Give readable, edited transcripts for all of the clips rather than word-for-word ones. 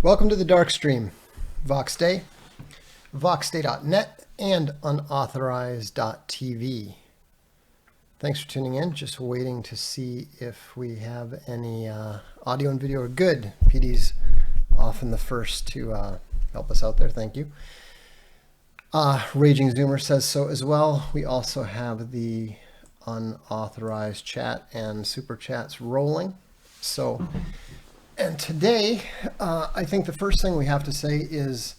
Welcome to the Darkstream, VoxDay, voxday.net, and unauthorized.tv. Thanks for tuning in. Just waiting to see if we have any audio and video are good. PD's often the first to help us out there. Thank you. Raging Zoomer says so as well. We also have the unauthorized chat and super chats rolling. And today, I think the first thing we have to say is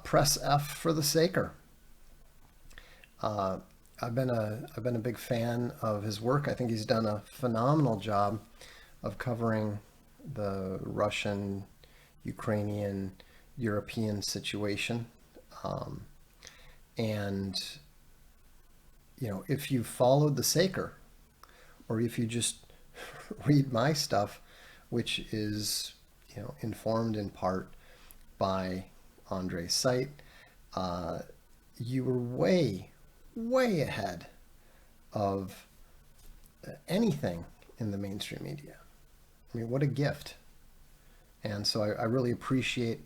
press F for the Saker. I've been a big fan of his work. I think he's done a phenomenal job of covering the Russian, Ukrainian, European situation. And you know, if you followed the Saker, or if you just read my stuff, which is, you know, informed in part by Andre's site, you were way ahead of anything in the mainstream media. I mean, what a gift. And so I really appreciate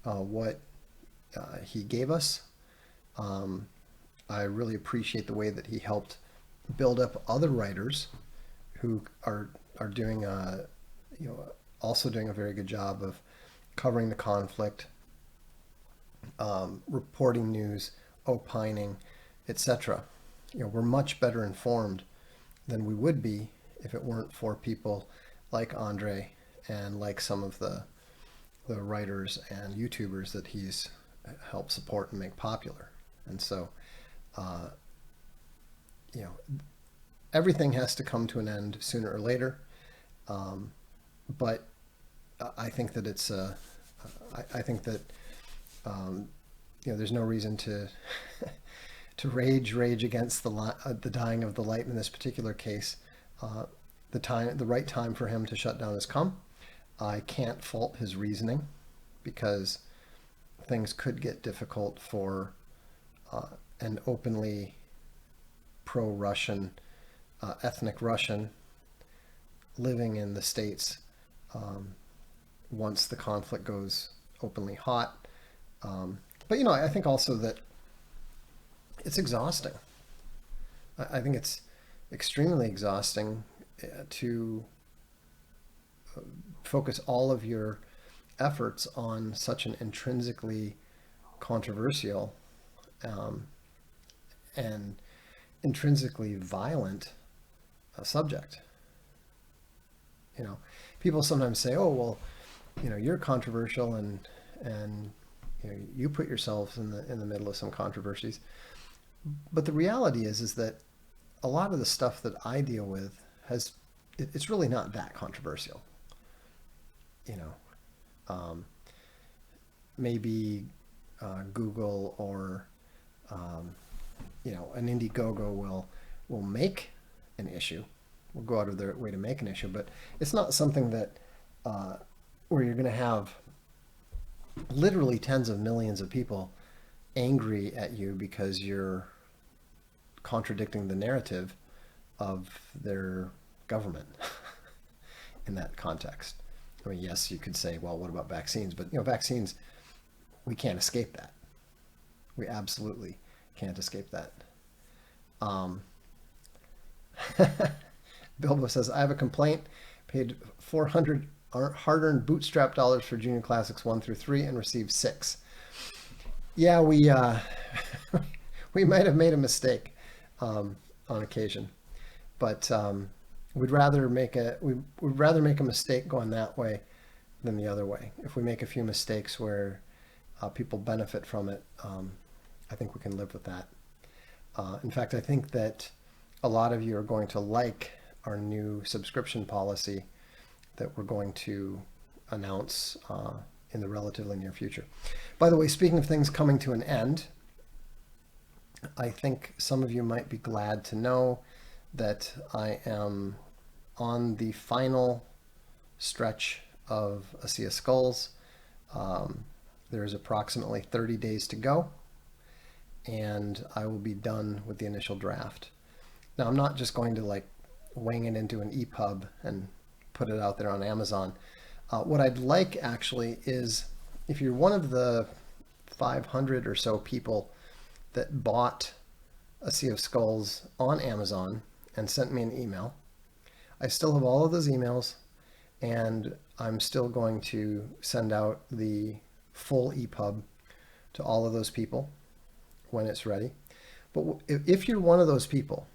what he gave us. I really appreciate the way that he helped build up other writers who are doing also doing a very good job of covering the conflict, reporting news, opining, etc. You know, we're much better informed than we would be if it weren't for people like Andre and like some of the writers and YouTubers that he's helped support and make popular. And so, you know, everything has to come to an end sooner or later. But I think that it's I think that you know, there's no reason to to rage against the dying of the light in this particular case. The right time for him to shut down has come. I can't fault his reasoning, because things could get difficult for an openly pro-Russian, ethnic Russian living in the States once the conflict goes openly hot. But, you know, I think also that it's exhausting. I think it's extremely exhausting to focus all of your efforts on such an intrinsically controversial and intrinsically violent subject. You know, people sometimes say, "Oh, well, you know, you're controversial, and you know, you put yourselves in the middle of some controversies." But the reality is that a lot of the stuff that I deal with it's really not that controversial. You know, maybe Google or you know, an Indiegogo will make an issue. Will go out of their way to make an issue, but it's not something that where you're going to have literally tens of millions of people angry at you because you're contradicting the narrative of their government in that context. I mean, yes, you could say, well, what about vaccines? But, you know, vaccines, we can't escape that. We absolutely can't escape that. Bilbo says, I have a complaint. Paid 400 hard-earned bootstrap dollars for Junior Classics 1 through 3 and received 6. Yeah, we we might have made a mistake on occasion, but we'd rather make a mistake going that way than the other way. If we make a few mistakes where people benefit from it, I think we can live with that. In fact, I think that a lot of you are going to like our new subscription policy that we're going to announce in the relatively near future. By the way, speaking of things coming to an end, I think some of you might be glad to know that I am on the final stretch of A Sea of Skulls. There's approximately 30 days to go, and I will be done with the initial draft. Now, I'm not just going to like wing it into an EPUB and put it out there on Amazon. What I'd like actually is if you're one of the 500 or so people that bought A Sea of Skulls on Amazon and sent me an email, I still have all of those emails, and I'm still going to send out the full EPUB to all of those people when it's ready. But if you're one of those people,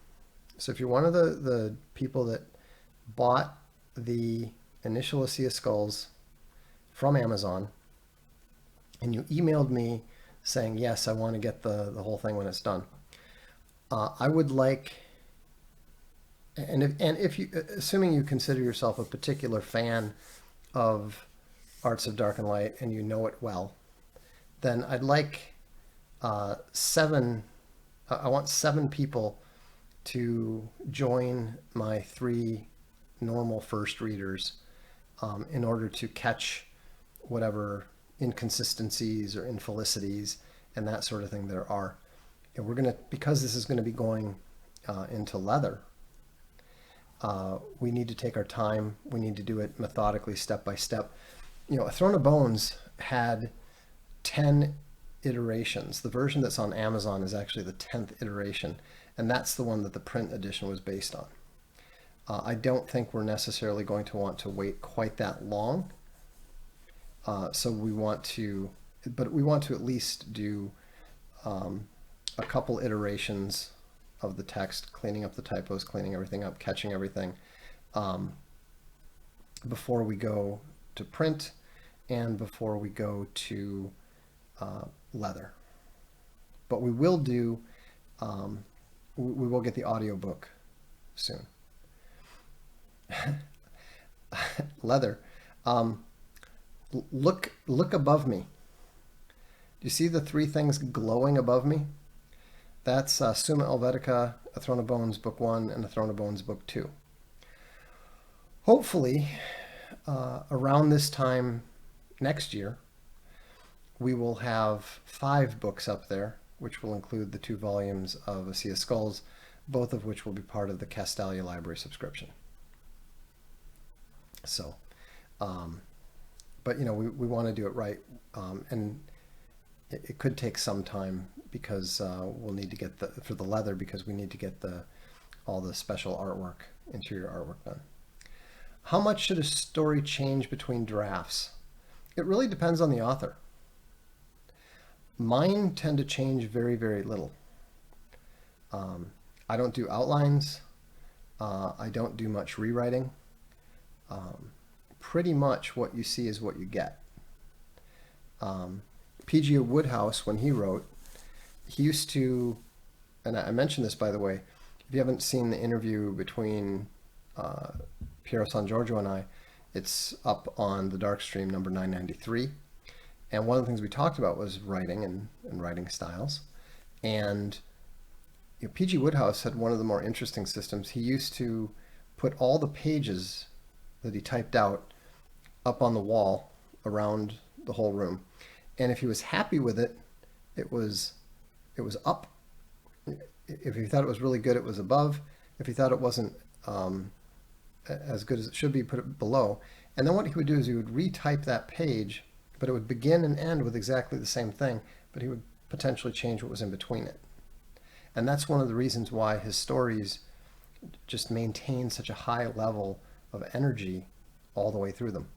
so if you're one of the people that bought the initial A Sea of Skulls from Amazon, and you emailed me saying, yes, I want to get the whole thing when it's done, I would like, and if you, assuming you consider yourself a particular fan of Arts of Dark and Light and you know it well, then I'd like I want 7 people to join my 3 normal first readers in order to catch whatever inconsistencies or infelicities and that sort of thing there are. And we're going to, because this is going to be going into leather, we need to take our time. We need to do it methodically, step by step. A Throne of Bones had 10 iterations. The version that's on Amazon is actually the 10th iteration, and that's the one that the print edition was based on. I don't think we're necessarily going to want to wait quite that long. So we want to at least do a couple iterations of the text, cleaning up the typos, cleaning everything up, catching everything, before we go to print and before we go to leather. But we will do, we will get the audiobook soon. Leather. Look above me. Do you see the 3 things glowing above me? That's Summa Helvetica, A Throne of Bones Book 1, and A Throne of Bones Book 2. Hopefully, around this time next year, we will have 5 books up there, which will include the 2 volumes of A Sea of Skulls, both of which will be part of the Castalia Library subscription. So, but we want to do it right, and it could take some time because we'll need to get for the leather, because we need to get all the special artwork, interior artwork done. How much should a story change between drafts? It really depends on the author. Mine tend to change very, very little. I don't do outlines. I don't do much rewriting. Pretty much what you see is what you get. P.G. Wodehouse, when he wrote, he used to, and I mentioned this, by the way, if you haven't seen the interview between Piero San Giorgio and I, it's up on the Darkstream number 993. And one of the things we talked about was writing and writing styles. And P.G. Wodehouse had one of the more interesting systems. He used to put all the pages that he typed out up on the wall around the whole room. And if he was happy with it, it was up. If he thought it was really good, it was above. If he thought it wasn't as good as it should be, put it below. And then what he would do is he would retype that page, but it would begin and end with exactly the same thing, but he would potentially change what was in between it. And that's one of the reasons why his stories just maintain such a high level of energy all the way through them.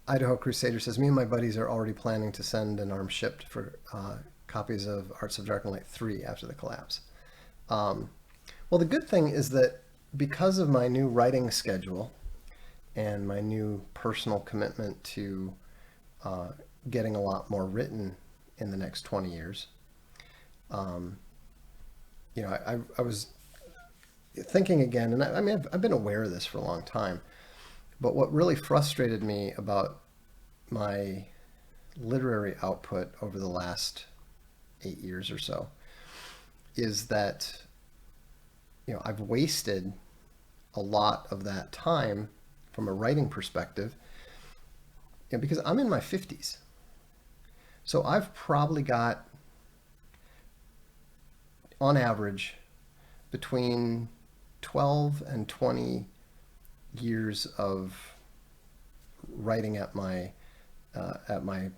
Idaho Crusader says, me and my buddies are already planning to send an arm shipped for copies of Arts of Dark and Light 3 after the collapse. Well, the good thing is that because of my new writing schedule and my new personal commitment to getting a lot more written in the next 20 years, I was thinking again, and I've been aware of this for a long time, but what really frustrated me about my literary output over the last 8 years or so is that, I've wasted a lot of that time from a writing perspective, because I'm in my 50s. So I've probably got, on average, between 12 and 20 years of writing at my at my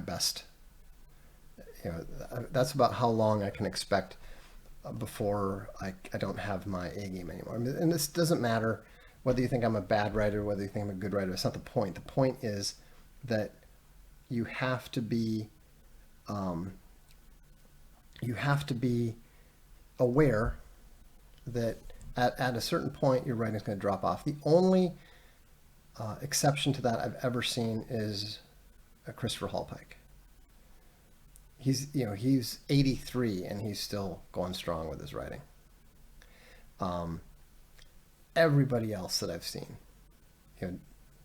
best. That's about how long I can expect before I don't have my A game anymore. I mean, and this doesn't matter whether you think I'm a bad writer, whether you think I'm a good writer. That's not the point. The point is that you have to be aware that at a certain point your writing is going to drop off. The only exception to that I've ever seen is Christopher Hallpike. He's 83 and he's still going strong with his writing. Everybody else that I've seen,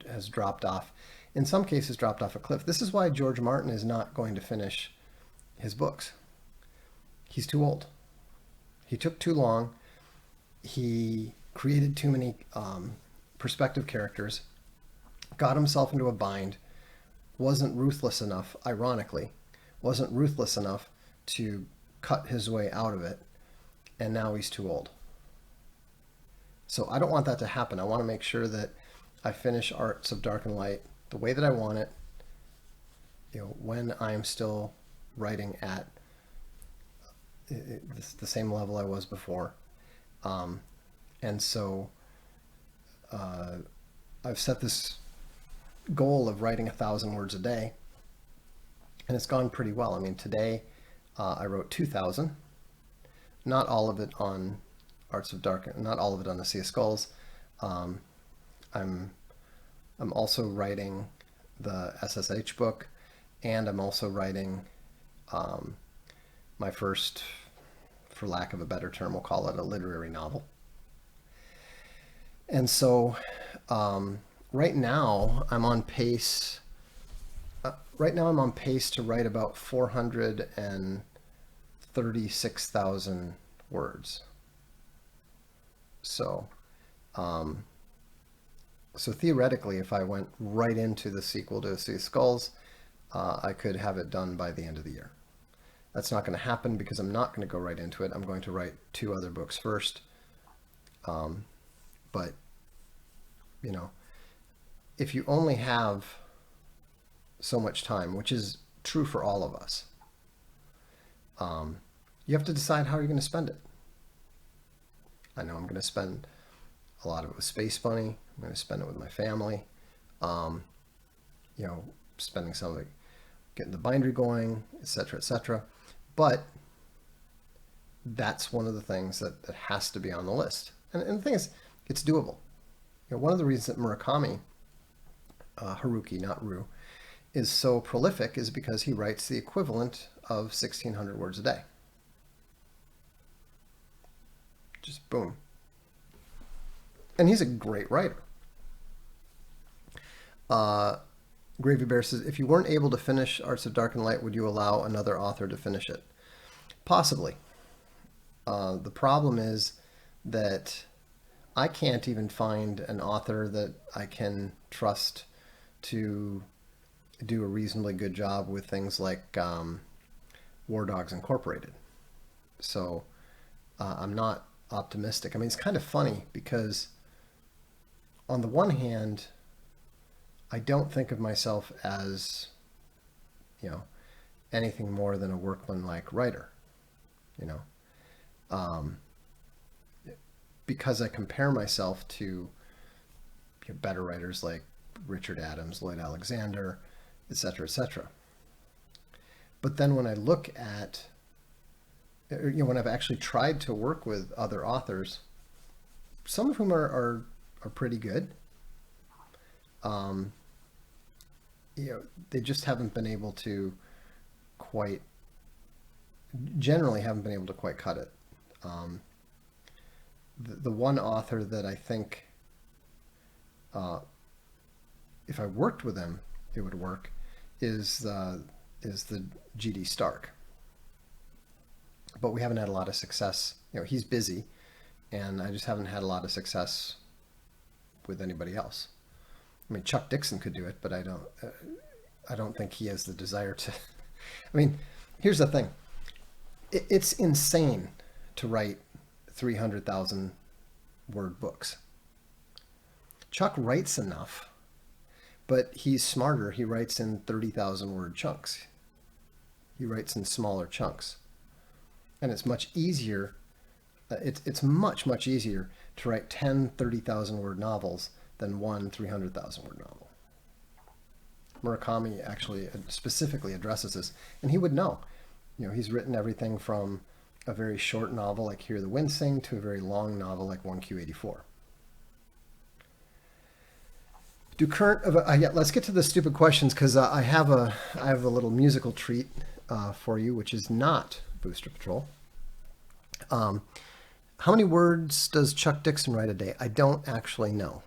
has dropped off. In some cases, dropped off a cliff. This is why George Martin is not going to finish his books. He's too old. He took too long. He created too many perspective characters, got himself into a bind, wasn't ruthless enough, ironically, wasn't ruthless enough to cut his way out of it, and now he's too old. So I don't want that to happen. I want to make sure that I finish Arts of Dark and Light the way that I want it, when I'm still writing at the same level I was before. And so I've set this goal of writing 1,000 words a day, and it's gone pretty well. I mean, today I wrote 2,000, not all of it on Arts of Dark, not all of it on the Sea of Skulls. I'm also writing the SSH book, and I'm also writing my first, for lack of a better term, we'll call it a literary novel. And so right now I'm on pace. Right now I'm on pace to write about 436,000 words. So, so theoretically, if I went right into the sequel to Sea of Skulls, I could have it done by the end of the year. That's not going to happen because I'm not going to go right into it. I'm going to write 2 other books first. But, if you only have so much time, which is true for all of us, you have to decide how you're going to spend it. I know I'm going to spend a lot of it with Space Bunny. I'm going to spend it with my family. Spending some of it getting the bindery going, etc., etc. But that's one of the things that has to be on the list. And the thing is, it's doable. One of the reasons that Murakami, Haruki, not Ru, is so prolific is because he writes the equivalent of 1,600 words a day. Just boom. And he's a great writer. Gravy Bear says, if you weren't able to finish Arts of Dark and Light, would you allow another author to finish it? Possibly. The problem is that I can't even find an author that I can trust to do a reasonably good job with things like War Dogs Incorporated. So I'm not optimistic. I mean, it's kind of funny because on the one hand, I don't think of myself as, anything more than a workman-like writer, because I compare myself to better writers like Richard Adams, Lloyd Alexander, etc., etc. But then when I look at, when I've actually tried to work with other authors, some of whom are pretty good, they just haven't been able to generally haven't been able to quite cut it. The one author that I think, if I worked with him, it would work, is the G.D. Stark. But we haven't had a lot of success. He's busy, and I just haven't had a lot of success with anybody else. I mean, Chuck Dixon could do it, but I don't think he has the desire to. I mean, here's the thing. It's insane to write 300,000 word books. Chuck writes enough, but he's smarter. He writes in 30,000 word chunks. He writes in smaller chunks. And it's much easier. It's much easier to write 10 30,000 word novels than one 300,000 word novel. Murakami actually specifically addresses this, and he would know. He's written everything from a very short novel like Hear the Wind Sing to a very long novel like 1Q84. Let's get to the stupid questions, because I have a little musical treat for you, which is not Booster Patrol. How many words does Chuck Dixon write a day? I don't actually know.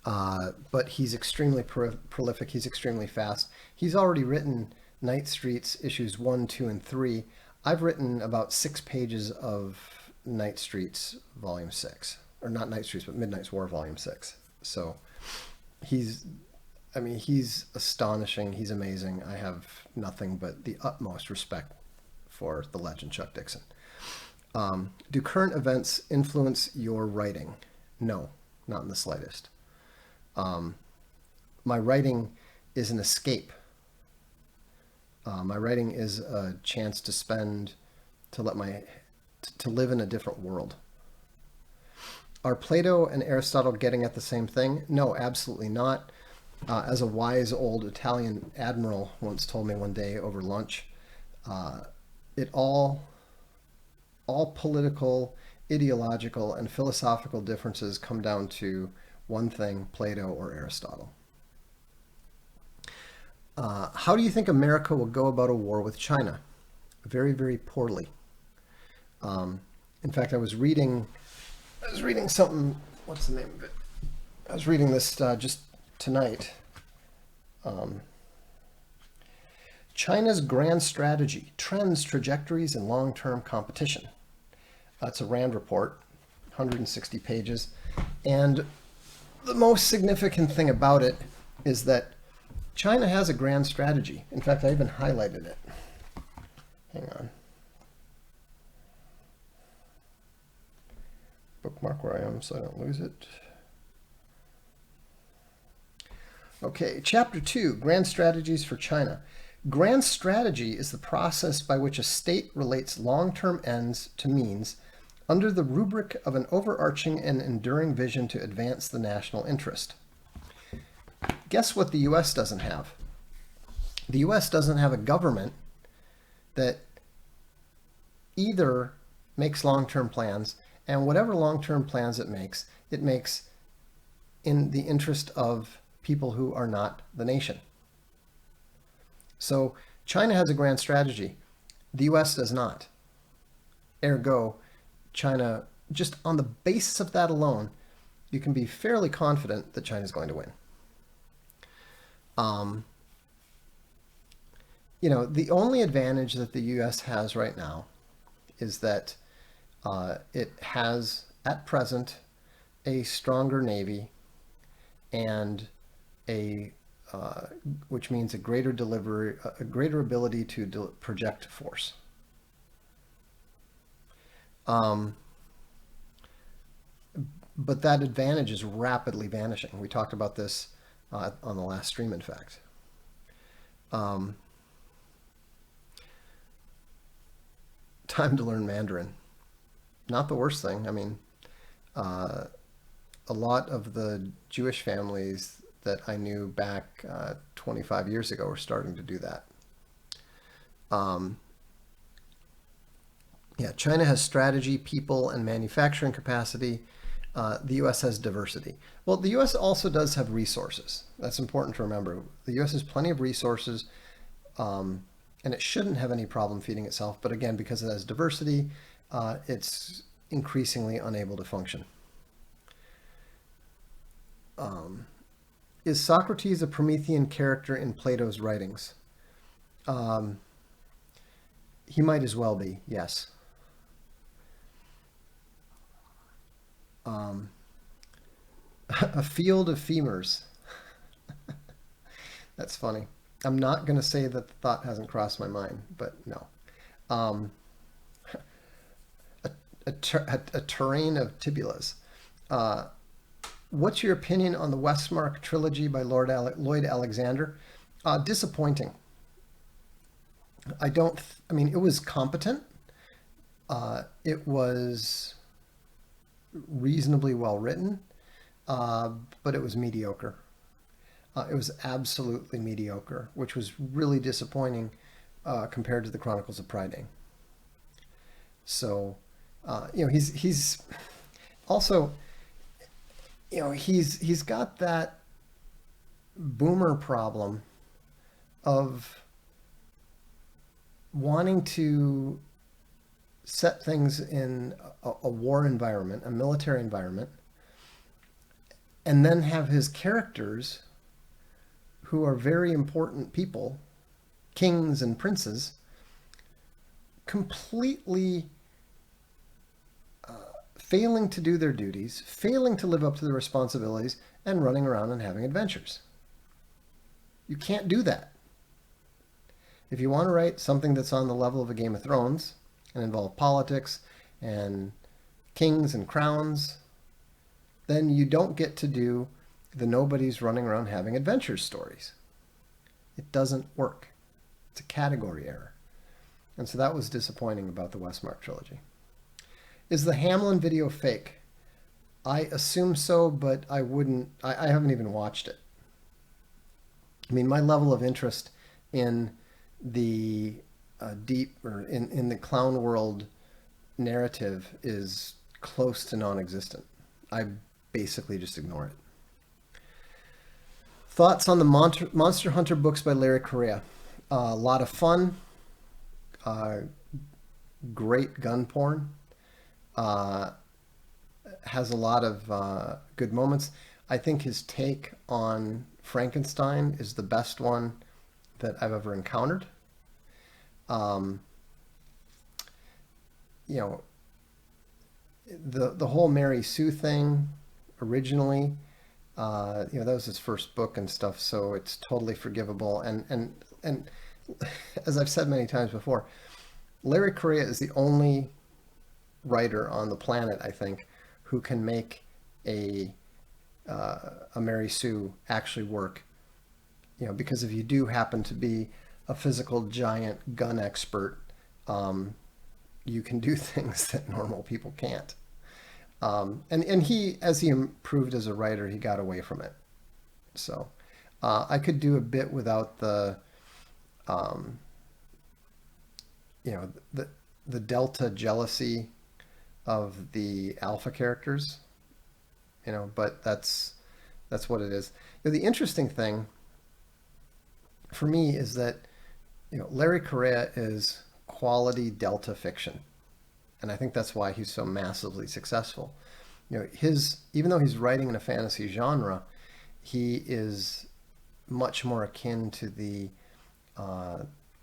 But he's extremely prolific. He's extremely fast. He's already written Night Streets issues 1, 2, and 3. I've written about 6 pages of Night Streets volume 6. Or not Night Streets, but Midnight's War volume 6. So he's astonishing. He's amazing. I have nothing but the utmost respect for the legend Chuck Dixon. Do current events influence your writing? No, not in the slightest. My writing is an escape. My writing is a chance to live in a different world. Are Plato and Aristotle getting at the same thing? No, absolutely not. As a wise old Italian admiral once told me one day over lunch, all political, ideological, and philosophical differences come down to one thing: Plato or Aristotle. How do you think America will go about a war with China? Very, very poorly. In fact, I was reading something. What's the name of it? I was reading this just tonight. China's grand strategy: trends, trajectories, and long-term competition. That's a RAND report, 160 pages. And the most significant thing about it is that China has a grand strategy. In fact, I even highlighted it. Hang on. Bookmark where I am so I don't lose it. Okay, Chapter 2, Grand Strategies for China. Grand strategy is the process by which a state relates long-term ends to means under the rubric of an overarching and enduring vision to advance the national interest. Guess what the U.S. doesn't have? The U.S. doesn't have a government that either makes long-term plans, and whatever long-term plans it makes in the interest of people who are not the nation. So China has a grand strategy. The U.S. does not. Ergo, China, just on the basis of that alone, you can be fairly confident that China is going to win. The only advantage that the U.S. has right now is that it has, at present, a stronger Navy and which means a greater ability to project force. But that advantage is rapidly vanishing. We talked about this on the last stream, in fact. Time to learn Mandarin. Not the worst thing. I mean, a lot of the Jewish families that I knew back 25 years ago are starting to do that. China has strategy, people, and manufacturing capacity. The U.S. has diversity. Well, the U.S. also does have resources. That's important to remember. The U.S. has plenty of resources, and it shouldn't have any problem feeding itself. But again, because it has diversity, it's increasingly unable to function. Is Socrates a Promethean character in Plato's writings? He might as well be, yes. A field of femurs. That's funny. I'm not going to say that the thought hasn't crossed my mind, but no. a terrain of tibulas. Uh, what's your opinion on the Westmark trilogy by Lloyd Alexander? Disappointing. I mean, it was competent. It was reasonably well written, but it was mediocre. It was absolutely mediocre, which was really disappointing compared to the Chronicles of Prydain. So, he's also, he's got that boomer problem of wanting to set things in a war environment, a military environment, and then have his characters, who are very important people, kings and princes, completely failing to do their duties, failing to live up to their responsibilities, and running around and having adventures. You can't do that. If you want to write something that's on the level of a Game of Thrones and involve politics and kings and crowns, then you don't get to do the nobodies running around having adventures stories. It doesn't work. It's a category error. And so that was disappointing about the Westmark trilogy. Is the Hamlin video fake? I assume so, but I haven't even watched it. I mean, my level of interest in the in the clown world narrative is close to non-existent. I basically just ignore it. Thoughts on the Monster Hunter books by Larry Correia? A lot of fun. Great gun porn. Has a lot of good moments. I think his take on Frankenstein is the best one that I've ever encountered. The whole Mary Sue thing originally, that was his first book and stuff, so it's totally forgivable. And as I've said many times before, Larry Correia is the only writer on the planet, I think, who can make a Mary Sue actually work. Because if you do happen to be a physical giant gun expert, you can do things that normal people can't. And he, as he improved as a writer, he got away from it. So I could do a bit without the delta jealousy of the alpha characters, but that's what it is. The interesting thing for me is that Larry Correia is quality delta fiction, and I think that's why he's so massively successful. Even though he's writing in a fantasy genre, he is much more akin to the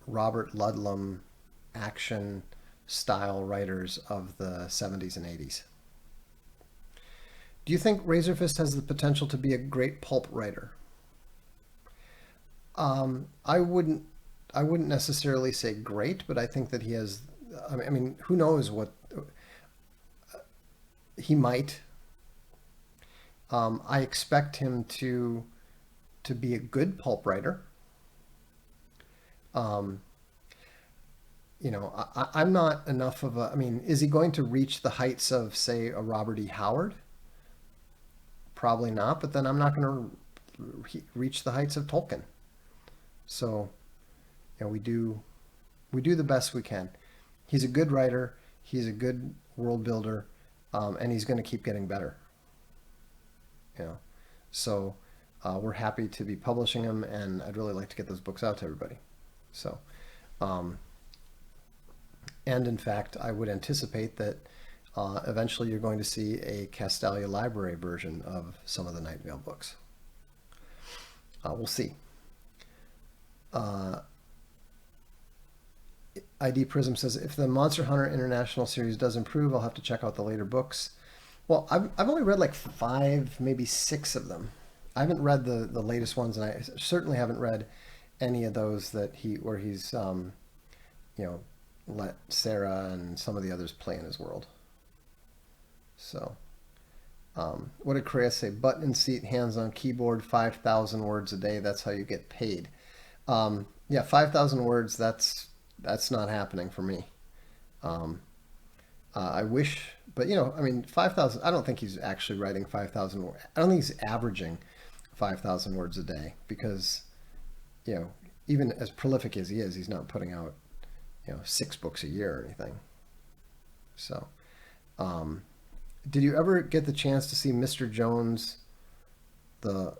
Robert Ludlum action style writers of the 70s and 80s. Do you think Razorfist has the potential to be a great pulp writer? I wouldn't necessarily say great, but I think that he has. I mean, who knows what he might. I expect him to be a good pulp writer. I'm not enough of a. I mean, is he going to reach the heights of, say, a Robert E. Howard? Probably not. But then I'm not going to reach the heights of Tolkien. So, we do the best we can. He's a good writer. He's a good world builder, and he's going to keep getting better. So we're happy to be publishing him, and I'd really like to get those books out to everybody. So, and in fact, I would anticipate that eventually you're going to see a Castalia Library version of some of the Night Vale books. We'll see. ID Prism says, if the Monster Hunter International series does improve, I'll have to check out the later books. Well, I've only read like 5, maybe 6 of them. I haven't read the latest ones, and I certainly haven't read any of those where he's let Sarah and some of the others play in his world. So, what did Chris say? Button in seat, hands on keyboard, 5,000 words a day. That's how you get paid. Yeah, 5,000 words. That's not happening for me. I wish, but I mean, 5,000. I don't think he's actually writing 5,000 words. I don't think he's averaging 5,000 words a day because, even as prolific as he is, he's not putting out, 6 books a year or anything. So, did you ever get the chance to see Mr. Jones, the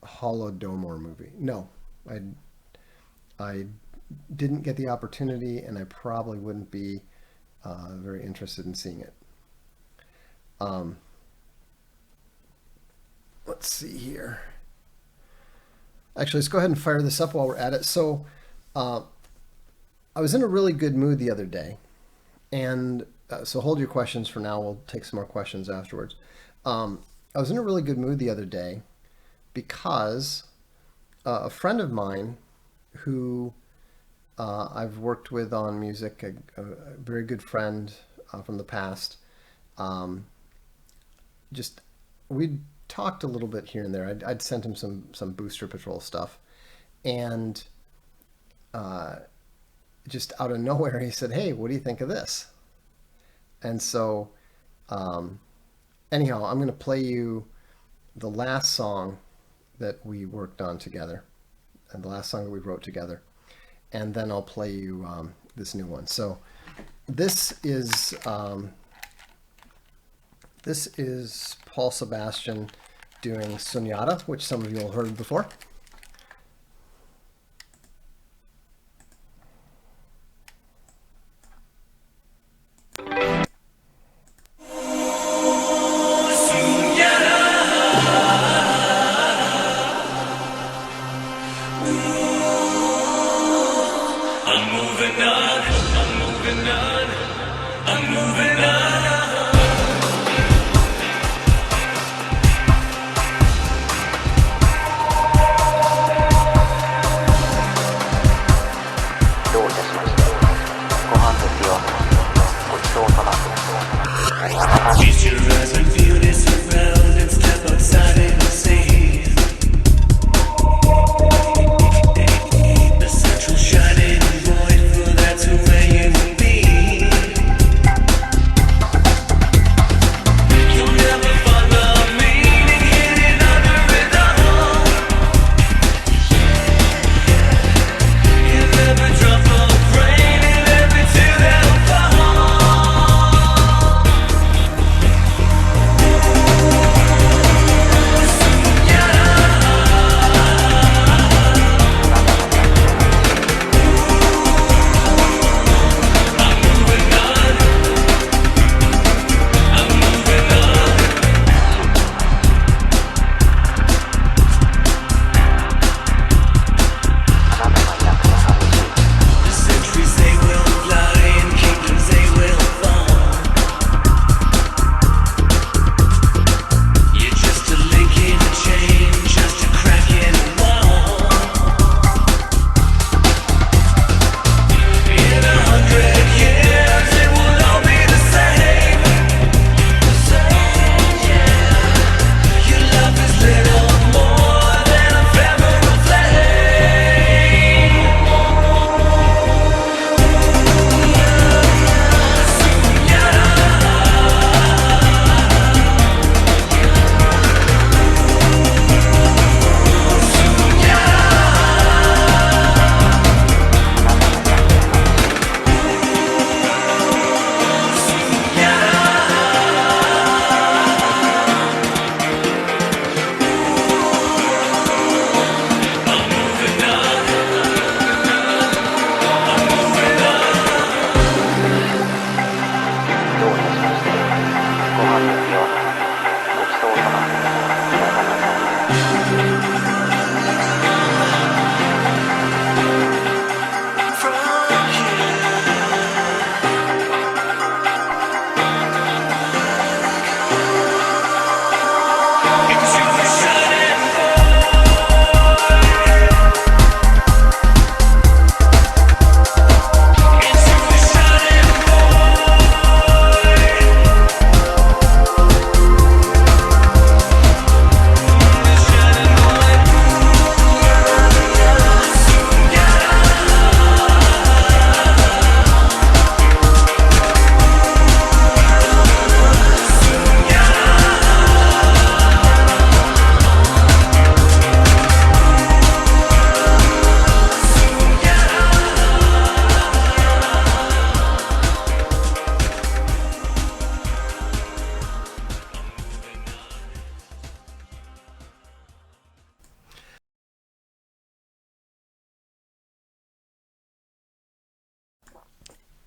Holodomor movie? No, I didn't get the opportunity, and I probably wouldn't be very interested in seeing it. Let's see here. Actually, let's go ahead and fire this up while we're at it. So, I was in a really good mood the other day, and so hold your questions for now. We'll take some more questions afterwards. I was in a really good mood the other day because a friend of mine who I've worked with on music, a very good friend from the past, we'd talked a little bit here and there. I'd sent him some Booster Patrol stuff, and just out of nowhere he said, "Hey, what do you think of this?" And so anyhow, I'm going to play you the last song that we worked on together, and the last song that we wrote together, and then I'll play you this new one. So this is Paul Sebastian doing Sunyata, which some of you will have heard before.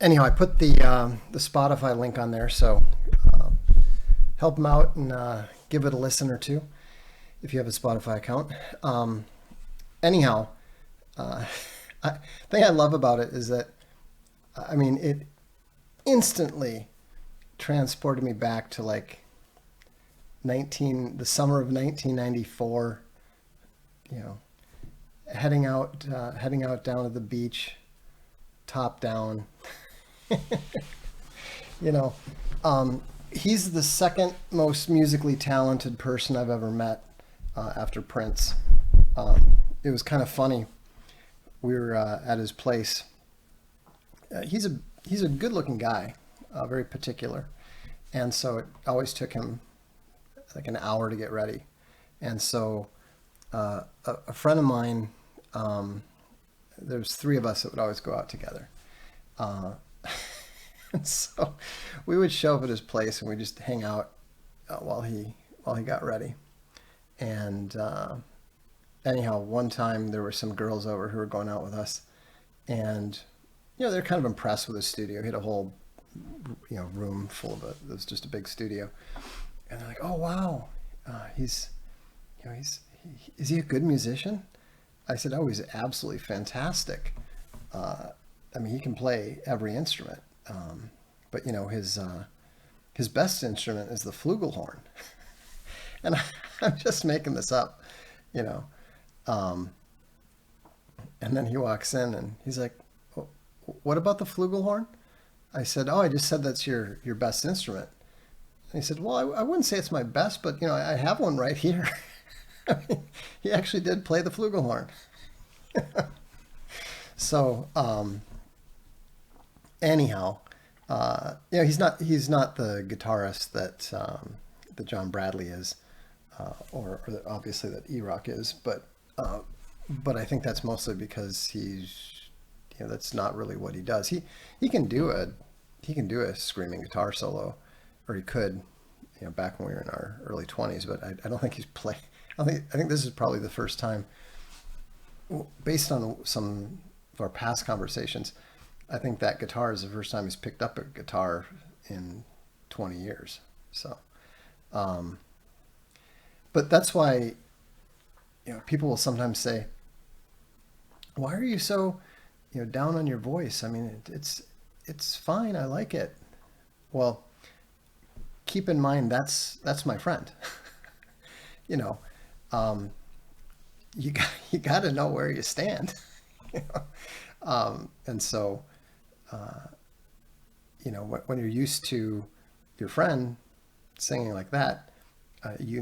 anyhow, I put the Spotify link on there, so help them out and give it a listen or two if you have a Spotify account. Anyhow, the thing I love about it is that, I mean, it instantly transported me back to like the summer of 1994. You know, heading out down to the beach, top down. You know, he's the second most musically talented person I've ever met after Prince. It was kind of funny. We were at his place. He's a good-looking guy, very particular, and so it always took him like an hour to get ready. And so a friend of mine, there's three of us that would always go out together. And so we would show up at his place and we just hang out while he got ready. And anyhow, one time there were some girls over who were going out with us, and they're kind of impressed with his studio. He had a whole room full of it. It was just a big studio, and they're like, "Oh wow, is he a good musician?" I said, "Oh, he's absolutely fantastic. I mean, he can play every instrument, but his best instrument is the flugelhorn." And I'm just making this up, And then he walks in and he's like, "Oh, what about the flugelhorn?" I said, "Oh, I just said that's your best instrument." And he said, "Well, I wouldn't say it's my best, but I have one right here." I mean, he actually did play the flugelhorn. So anyhow, he's not the guitarist that John Bradley is, or obviously that E-Rock is, but I think that's mostly because he's that's not really what he does. He can do a screaming guitar solo, or he could, back when we were in our early 20s, but I don't think he's played. I think this is probably the first time, based on some of our past conversations, I think that guitar is the first time he's picked up a guitar in 20 years. So, but that's why, people will sometimes say, "Why are you so, down on your voice? I mean, it's fine. I like it." Well, keep in mind, that's my friend. You got to know where you stand. And so, when you're used to your friend singing like that, you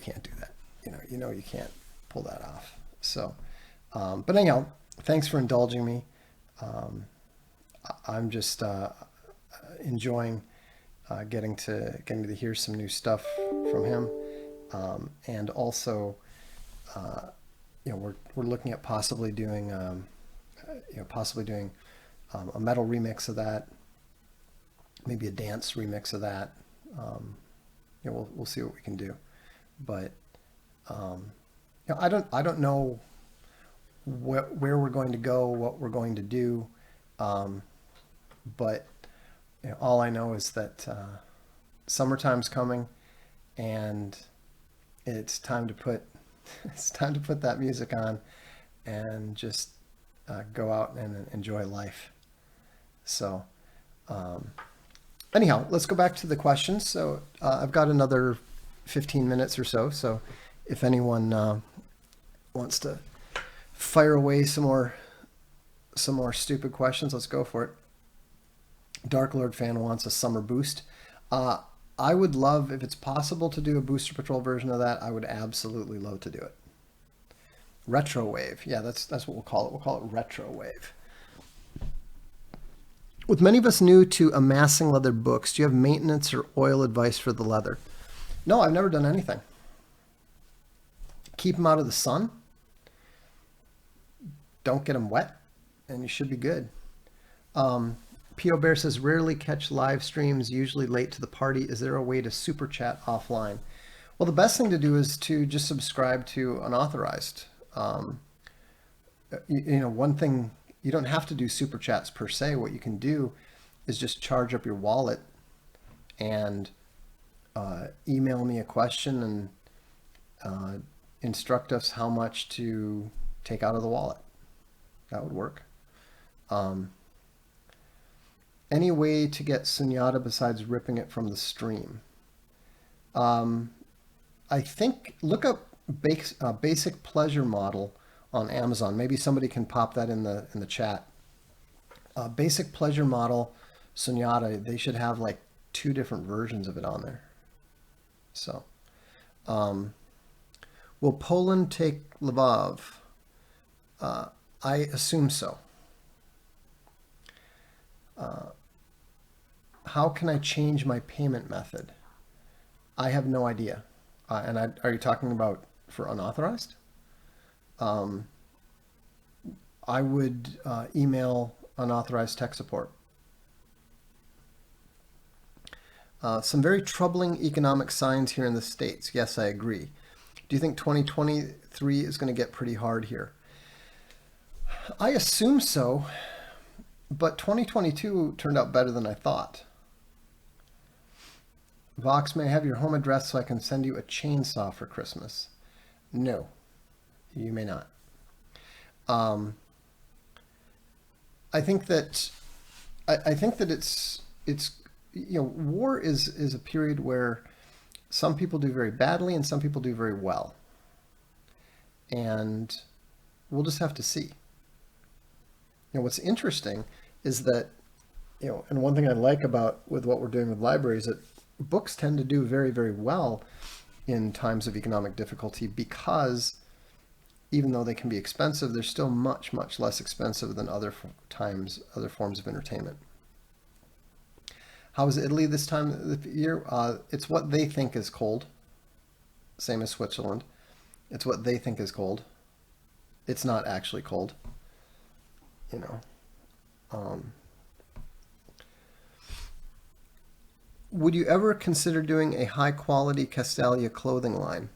can't do that. You can't pull that off. So, but anyhow, thanks for indulging me. I'm just enjoying getting to hear some new stuff from him, and also, we're looking at possibly doing a metal remix of that, maybe a dance remix of that. We'll see what we can do, but I don't know where we're going to go, what we're going to do, but all I know is that summertime's coming, and it's time to put that music on and just go out and enjoy life. So anyhow, let's go back to the questions. So I've got another 15 minutes or so. So if anyone wants to fire away some more stupid questions, let's go for it. Dark Lord fan wants a summer boost. I would love, if it's possible to do a Booster Patrol version of that, I would absolutely love to do it. Retro wave. Yeah, that's what we'll call it. We'll call it retro wave. With many of us new to amassing leather books, do you have maintenance or oil advice for the leather? No, I've never done anything. Keep them out of the sun. Don't get them wet, and you should be good. P.O. Bear says, rarely catch live streams, usually late to the party. Is there a way to super chat offline? Well, the best thing to do is to just subscribe to Unauthorized. One thing you don't have to do super chats per se. What you can do is just charge up your wallet and email me a question and instruct us how much to take out of the wallet. That would work. Any way to get Sunyata besides ripping it from the stream? I think look up basic pleasure model on Amazon. Maybe somebody can pop that in the chat. Basic pleasure model Sunyata. They should have like 2 different versions of it on there. So, will Poland take Lvov? I assume so. How can I change my payment method? I have no idea. Are you talking about for unauthorized? I would email unauthorized tech support. Some very troubling economic signs here in the States. Yes, I agree. Do you think 2023 is going to get pretty hard here? I assume so, but 2022 turned out better than I thought. Vox, may I have your home address so I can send you a chainsaw for Christmas? No, you may not. I think that it's war is a period where some people do very badly and some people do very well, and we'll just have to see. What's interesting is that and one thing I like about with what we're doing with libraries, that books tend to do very, very well in times of economic difficulty, because even though they can be expensive, they're still much, much less expensive than other forms of entertainment. How is Italy this time of the year? It's what they think is cold. Same as Switzerland. It's what they think is cold. It's not actually cold. Would you ever consider doing a high quality Castalia clothing line?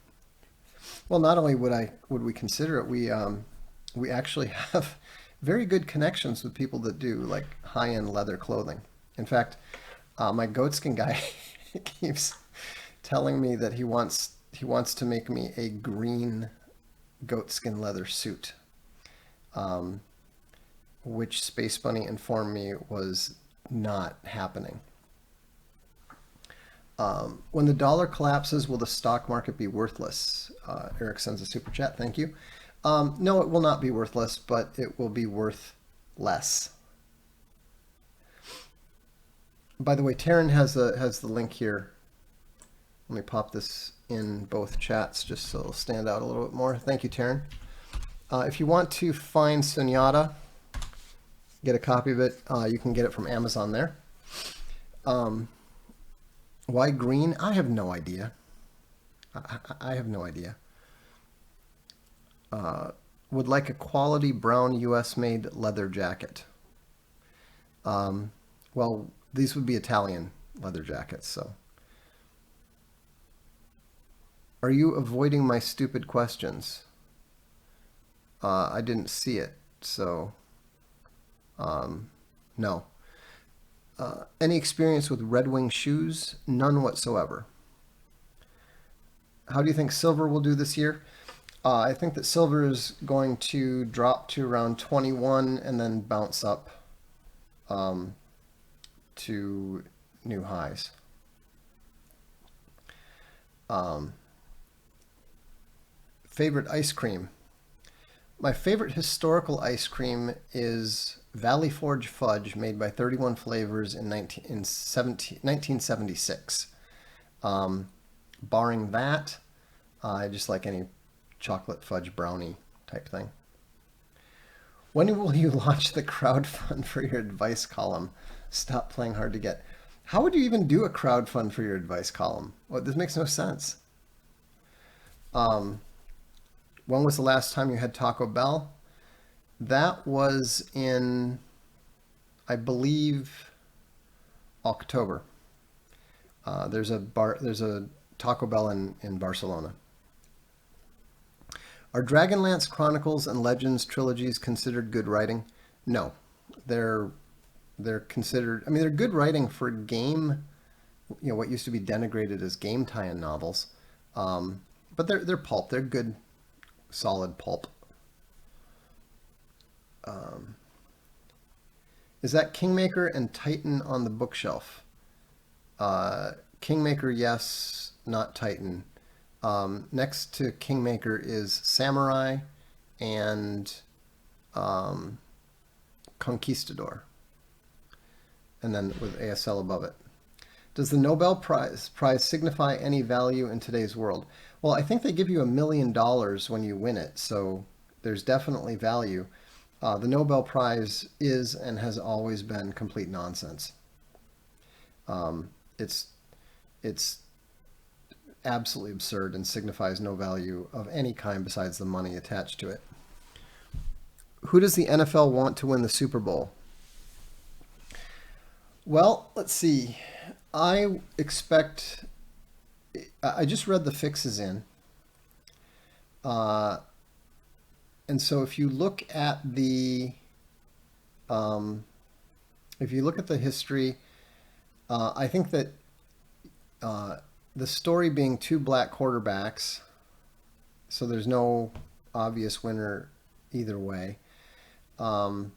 Well, not only would we consider it, we actually have very good connections with people that do like high-end leather clothing. In fact, my goatskin guy keeps telling me that he wants to make me a green goatskin leather suit, which Space Bunny informed me was not happening. When the dollar collapses, will the stock market be worthless? Eric sends a super chat. Thank you. No, it will not be worthless, but it will be worth less. By the way, Taryn has the link here. Let me pop this in both chats just so it'll stand out a little bit more. Thank you, Taryn. If you want to find Sunyata, get a copy of it, you can get it from Amazon there. Why green? I have no idea. I have no idea. Would like a quality brown US-made leather jacket. Well, these would be Italian leather jackets, so. Are you avoiding my stupid questions? I didn't see it, so no. Any experience with Red Wing shoes? None whatsoever. How do you think silver will do this year? I think that silver is going to drop to around 21 and then bounce up to new highs. Favorite ice cream? My favorite historical ice cream is Valley Forge Fudge, made by 31 Flavors in 1976. Barring that, I just like any chocolate fudge brownie type thing. When will you launch the crowdfund for your advice column? Stop playing hard to get. How would you even do a crowdfund for your advice column? Well, this makes no sense. When was the last time you had Taco Bell? That was in, I believe, October. There's a Taco Bell in Barcelona. Are Dragonlance Chronicles and Legends trilogies considered good writing? No, they're they're considered. I mean, they're good writing for game. What used to be denigrated as game tie-in novels, um, but they're pulp. They're good, solid pulp. Um, is that Kingmaker and Titan on the bookshelf? Uh, Kingmaker, yes, not Titan. Next to Kingmaker is Samurai and um, Conquistador, and then with ASL above it. Does the Nobel Prize signify any value in today's world? Well, I think they give you $1 million when you win it, so there's definitely value. The Nobel Prize is and has always been complete nonsense. Um, it's it's absolutely absurd and signifies no value of any kind besides the money attached to it. Who does the NFL want to win the Super Bowl? Well, let's see. I expect. I just read the fixes in, uh, and so um, if you look at the history, I think that uh, the story being two black quarterbacks, so there's no obvious winner either way. Um,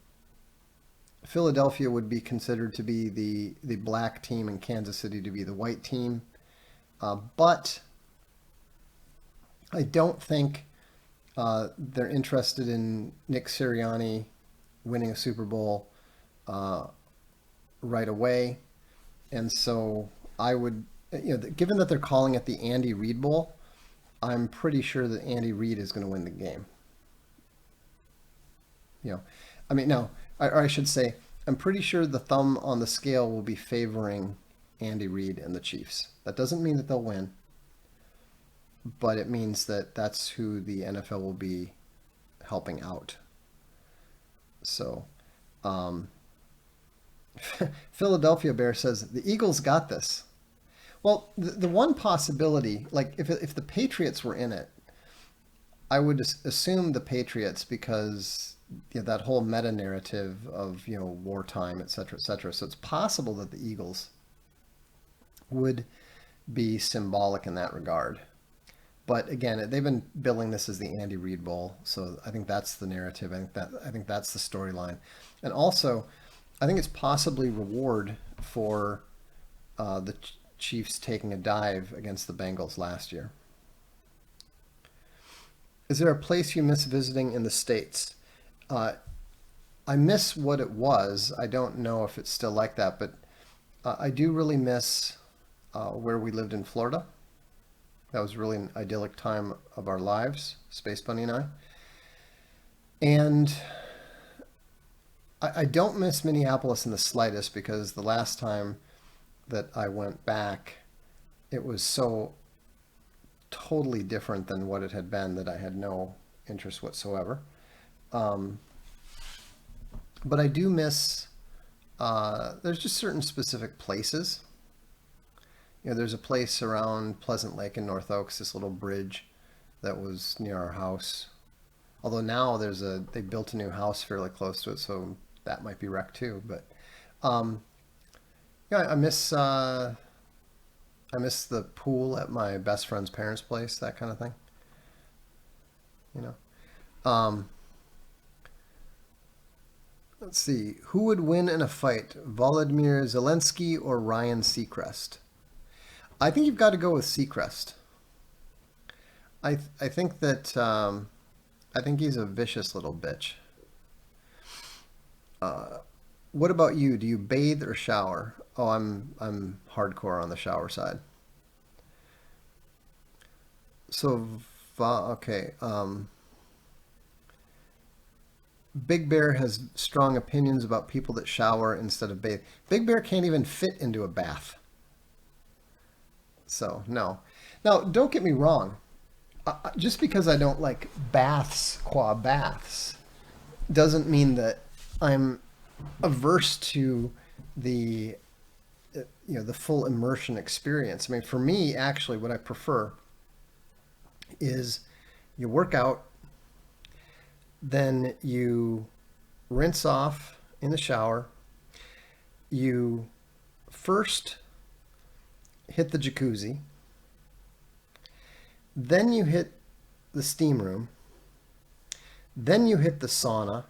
Philadelphia would be considered to be the black team and Kansas City to be the white team. But I don't think they're interested in Nick Sirianni winning a Super Bowl uh, right away. And so I would, given that they're calling it the Andy Reid Bowl, I'm pretty sure that Andy Reid is going to win the game. You know, I mean, no, or I should say, I'm pretty sure the thumb on the scale will be favoring Andy Reid and the Chiefs. That doesn't mean that they'll win, but it means that that's who the NFL will be helping out. So, um, Philadelphia Bear says the Eagles got this. Well, the one possibility, like if the Patriots were in it, I would assume the Patriots because that whole meta narrative of wartime, et cetera, et cetera. So it's possible that the Eagles would be symbolic in that regard. But again, they've been billing this as the Andy Reid Bowl, so I think that's the narrative. I think that's the storyline, and also, I think it's possibly reward for the Chiefs taking a dive against the Bengals last year. Is there a place you miss visiting in the States? Uh, I miss what it was. I don't know if it's still like that, but I do really miss where we lived in Florida. That was really an idyllic time of our lives, Space Bunny and I. And I don't miss Minneapolis in the slightest because the last time that I went back, it was so totally different than what it had been that I had no interest whatsoever. Um, but I do miss, there's just certain specific places. There's a place around Pleasant Lake in North Oaks, this little bridge that was near our house. Although now they built a new house fairly close to it, so that might be wrecked too. But um, yeah, I miss the pool at my best friend's parents' place, that kind of thing. You know. Let's see. Who would win in a fight, Volodymyr Zelensky or Ryan Seacrest? I think you've got to go with Seacrest. I think that I think he's a vicious little bitch. Uh, what about you? Do you bathe or shower? Oh, I'm hardcore on the shower side. So, okay. Big Bear has strong opinions about people that shower instead of bathe. Big Bear can't even fit into a bath. So, no. Now, don't get me wrong. Just because I don't like baths qua baths doesn't mean that I'm averse to the the full immersion experience. I mean, for me, actually, what I prefer is you work out, then you rinse off in the shower. You first hit the jacuzzi, then you hit the steam room, then you hit the sauna,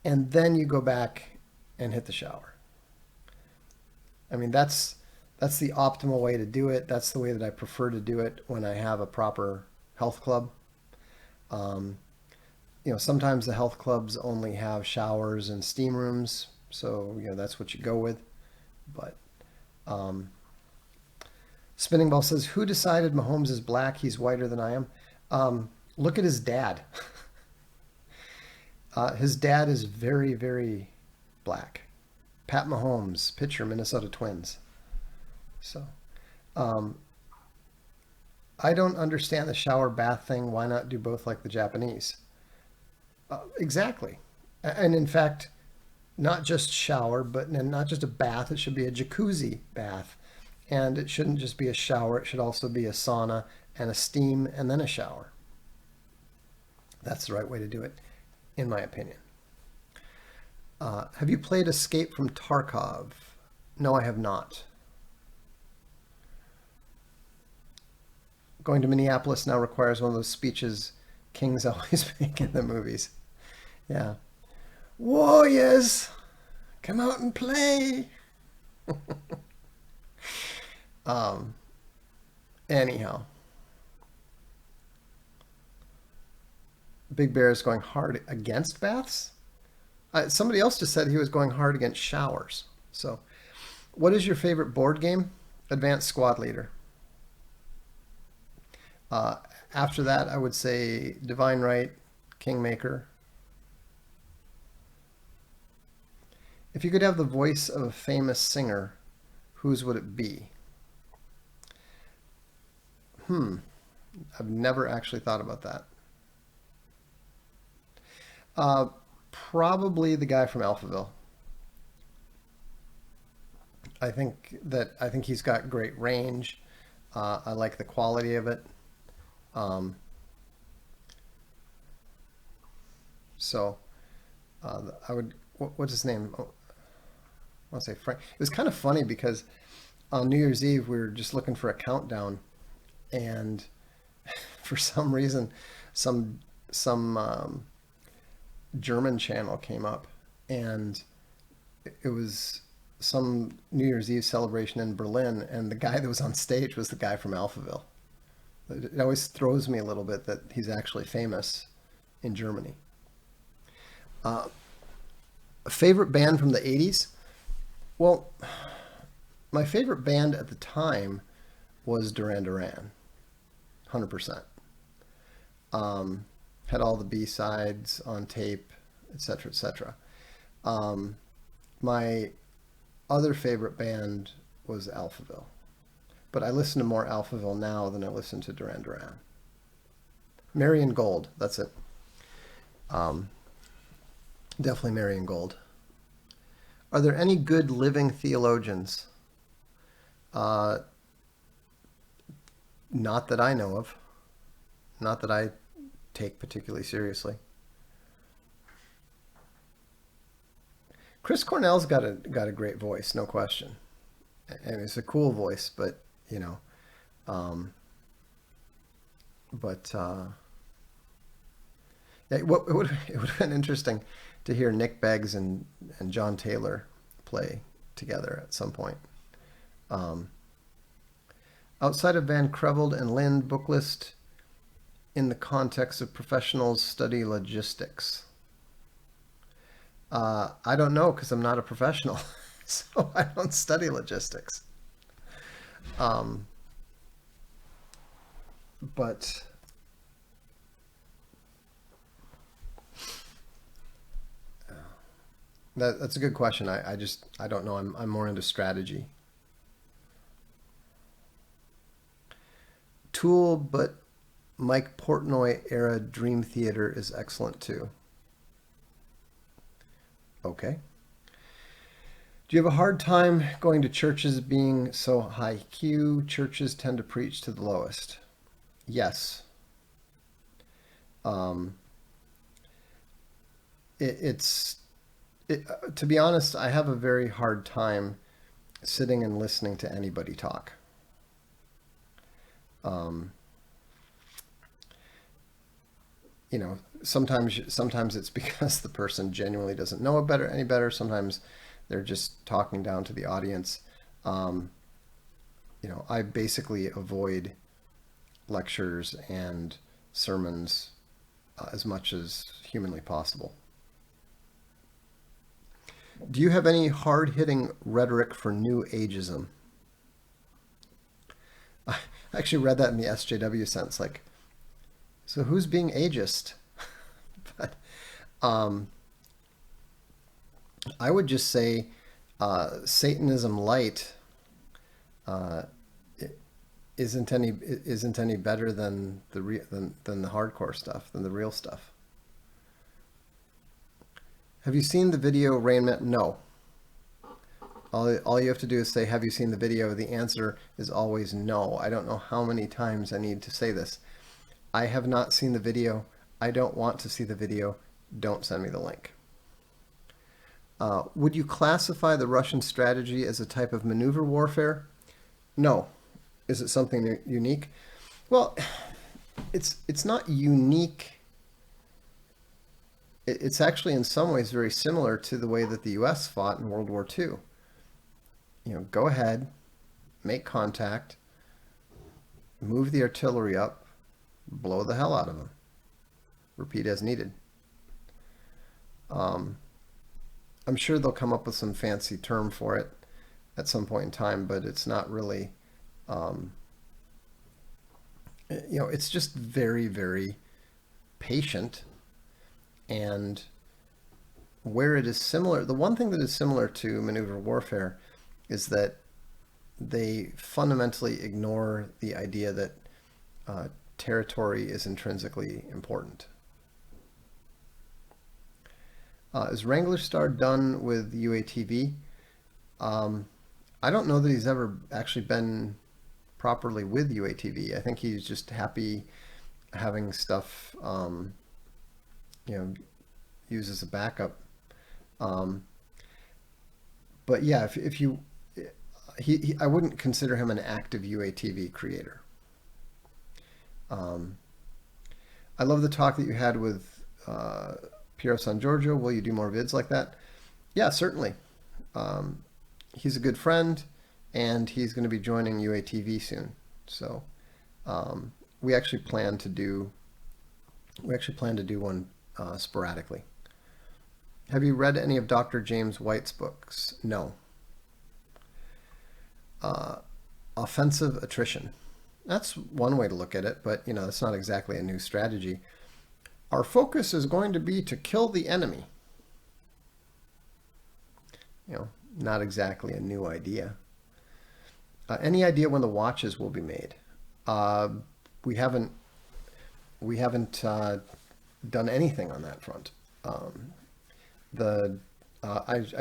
and then you go back and hit the shower. I mean, that's the optimal way to do it. That's the way that I prefer to do it when I have a proper health club. Um, sometimes the health clubs only have showers and steam rooms, so that's what you go with. But Spinning Ball says, "Who decided Mahomes is black? He's whiter than I am." Look at his dad. His dad is very, very black. Pat Mahomes, pitcher, Minnesota Twins. So, I don't understand the shower bath thing. Why not do both like the Japanese? Exactly. And in fact, not just shower, but not just a bath. It should be a jacuzzi bath. And it shouldn't just be a shower. It should also be a sauna and a steam and then a shower. That's the right way to do it, in my opinion. Have you played Escape from Tarkov? No, I have not. Going to Minneapolis now requires one of those speeches kings always make in the movies. Yeah. Warriors, come out and play. Anyhow. Big Bear is going hard against baths? Somebody else just said he was going hard against showers. So, what is your favorite board game? Advanced Squad Leader. After that, I would say Divine Right, Kingmaker. If you could have the voice of a famous singer, whose would it be? I've never actually thought about that. Probably the guy from Alphaville. I think he's got great range. I like the quality of it. So I would. What's his name? Oh, I want to say Frank. It was kind of funny because on New Year's Eve we were just looking for a countdown, and for some reason, some German channel came up, and it was some New Year's Eve celebration in Berlin, and the guy that was on stage was the guy from Alphaville. It always throws me a little bit that he's actually famous in Germany. A favorite band from the 80s? Well, my favorite band at the time was Duran Duran, 100%. Had all the B-sides on tape, etc., etc. My other favorite band was Alphaville, but I listen to more Alphaville now than I listen to Duran Duran. Marian Gold, that's it. Definitely Marian Gold. Are there any good living theologians? Not that I know of. Not that I take particularly seriously. Chris Cornell's got a great voice, no question, and it's a cool voice. But yeah, it would have been interesting to hear Nick Beggs and John Taylor play together at some point. Outside of Van Creveld and Lind, book list in the context of professionals study logistics. I don't know because I'm not a professional, so I don't study logistics. But that's a good question. I don't know. I'm more into strategy. Tool, but Mike Portnoy era Dream Theater is excellent too. Okay. Do you have a hard time going to churches being so high Q? Churches tend to preach to the lowest. Yes. it's to be honest, I have a very hard time sitting and listening to anybody talk. Um, sometimes it's because the person genuinely doesn't know it any better. Sometimes they're just talking down to the audience. Um, I basically avoid lectures and sermons as much as humanly possible. Do you have any hard-hitting rhetoric for New Ageism? I actually read that in the SJW sense, like, so who's being ageist? But I would just say Satanism light uh, isn't any better than than the hardcore stuff, than the real stuff. Have you seen the video Rain Man? No. All you have to do is say, have you seen the video? The answer is always no. I don't know how many times I need to say this. I have not seen the video. I don't want to see the video. Don't send me the link. Would you classify the Russian strategy as a type of maneuver warfare? No. Is it something unique? Well, it's not unique. It's actually in some ways very similar to the way that the U.S. fought in World War II. Go ahead, make contact, move the artillery up, blow the hell out of them. Repeat as needed. I'm sure they'll come up with some fancy term for it at some point in time, but it's not really, it's just very, very patient. And where it is similar, the one thing that is similar to maneuver warfare is that they fundamentally ignore the idea that territory is intrinsically important. Is Wrangler Star done with UATV? I don't know that he's ever actually been properly with UATV. I think he's just happy having stuff use as a backup. But yeah, if you, I wouldn't consider him an active UATV creator. I love the talk that you had with Piero San Giorgio. Will you do more vids like that? Yeah, certainly. He's a good friend, and he's going to be joining UATV soon. So we actually plan to do one sporadically. Have you read any of Dr. James White's books? No. Offensive attrition. That's one way to look at it, but that's not exactly a new strategy. Our focus is going to be to kill the enemy. Not exactly a new idea. Any idea when the watches will be made? We haven't done anything on that front. I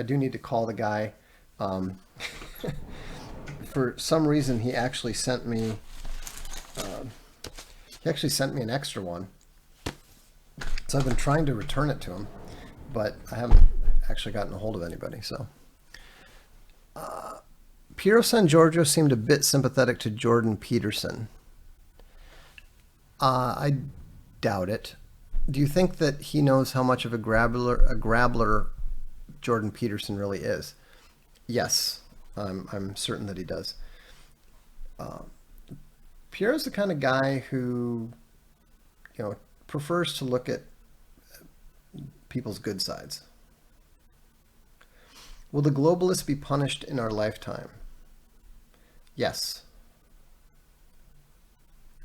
do need to call the guy. For some reason, he actually sent me an extra one. So I've been trying to return it to him, but I haven't actually gotten a hold of anybody. So Piero San Giorgio seemed a bit sympathetic to Jordan Peterson. I doubt it. Do you think that he knows how much of a grabbler Jordan Peterson really is? Yes, I'm certain that he does. Pierre's the kind of guy who, prefers to look at people's good sides. Will the globalists be punished in our lifetime? Yes.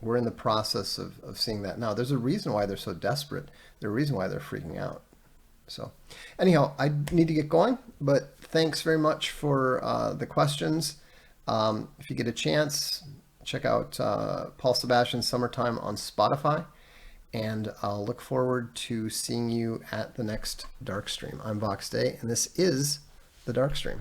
We're in the process of seeing that now. There's a reason why they're so desperate. There's a reason why they're freaking out. So anyhow, I need to get going, but thanks very much for the questions. If you get a chance, check out Paul Sebastian's Summertime on Spotify, and I'll look forward to seeing you at the next Darkstream. I'm Vox Day, and this is the Darkstream.